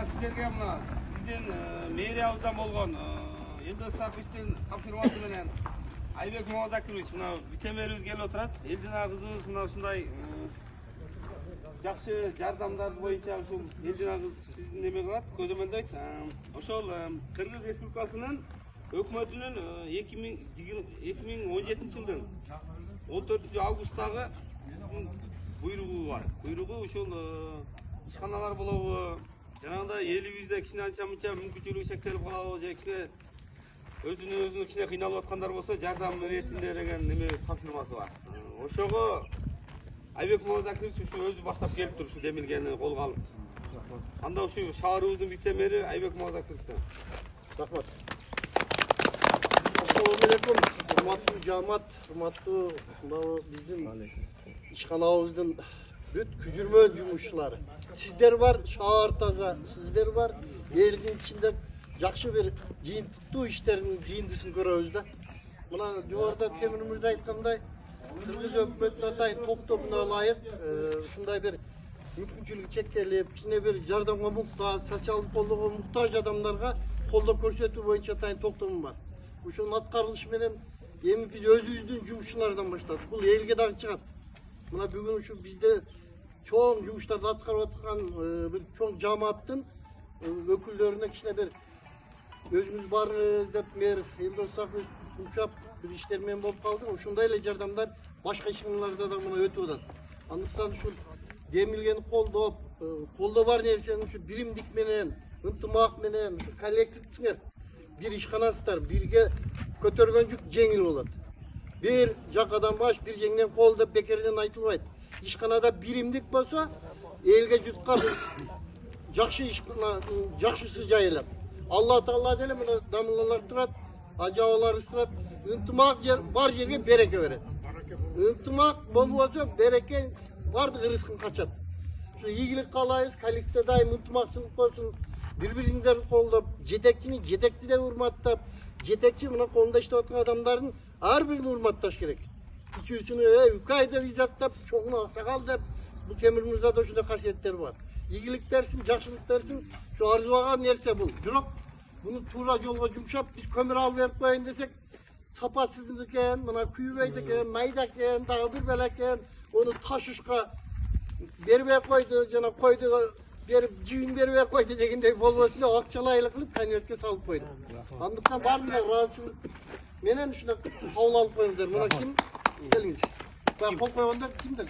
sizlerge mына бизден мэриябыздан болгон Елдос Сапичтин тапшырмасы менен Айбек Мамазакирович мына вице-мэрибиз келип отурат. Элдина кызыбыз мына ушундай жакшы жардамдар боюнча ушул Элдина кыз биздин неме кылат, көзөмөлдөйт. Ошол Кыргыз Республикасынын өкмөтүнүн 2017 жылдын 14 августтагы буйругу бар. Буйругу ушул ишканалар болобу, жанагындай элибизде кичине анча-мынча мүмкүнчүлүгү шектелип калабы, же кичине өзүнүн кичине кыйналып аткандар болсо жардам иретинде деген неме тапшырмасы бар. Ошого Айбек Мамазакирович өзү баштап келип турушу демилгени колго алып. Анда ушу шаарыбыздын вице-мэри Айбек Мамазакировичтен. Рахмат. Assalamualaikum, урматтуу жамаат, урматтуу биздин ишканабыздын бүт күзүрмө жумушчулары. Сиздер бар, шаар таза, сиздер бар, элдин ичинде жакшы бир жыйынтыктуу иштердин жыйындысын көрөбүз да. Мына жогоруда Темир мырза айткандай, Кыргыз өкмөтүнүн атайын токтомуна ылайык ушундай бир мүмкүнчүлүгү чектелип, кичине бир жардамга муктаж, социалдык колдоого муктаж адамдарга колдоо көрсөтүү боюнча атайын токтому бар. Ушунун аткарылышы менен эми биз өзүбүздүн жумушчулардан баштадык. Бул элге дагы чыгат. Мына бүгүн ушу бизде чоң жумуштарды аткарып аткан бир чоң жамааттын өкүлдөрүнө кичине бир өзүбүз барыбыз деп мэр Елдос Сапич жумшап бир иштер менен болуп калды. Ушундай эле жардамдар башка ишканаларда да мына өтүп атат. Андыктан ушул демилгени колдоп бар нерсени ушу биримдик менен, ынтымак менен, ушу коллективдиңер bir işkanasılar, birge kötörgön жүк жеңил болот. Bir жакадан баш, bir жеңнен кол деп бекерден айтылбайт. Ишканада биримдик болсо, элге жуткан жакшы ишкана, жакшысы жайылат. Алла Таала деле мына дамылалар турат, ажабалар турат. Ынтымак бар жерге береке берет. Ынтымак болбосо береке бардык рызкын качат. Şu ийгилик каалайбыз, коллективде дайым ынтымакчылык болсун. Birbirinden kolda жетекчи de урматтап, жетекчи мына колунда иштеп аткан адамдардын ар бирин урматташ керек. Кичүүсүнү үкай деп изаттап, чоңуна аксакал деп, бул Темир мырзада ушундай касиеттер бар. Ийгилик берсин, жакшылык берсин, şu арзубаган нерсе бул. Бирок буну туура жолго жумшап, биз көмүр алып берип коеюн десек, сапатсыз экен, мына күйбөйт экен, майда экен, дагы бир бала экен, onu ташышка бербей койду, жана койду berip жүйүн бербей койду дегендей болбосун деп акчалайлык кылып конвертке салып койду. Андыктан баарына ыраазычылык менен ушундай кабыл алып коюңуздар. Мына ким келиңиз. Кол койгондор кимдер?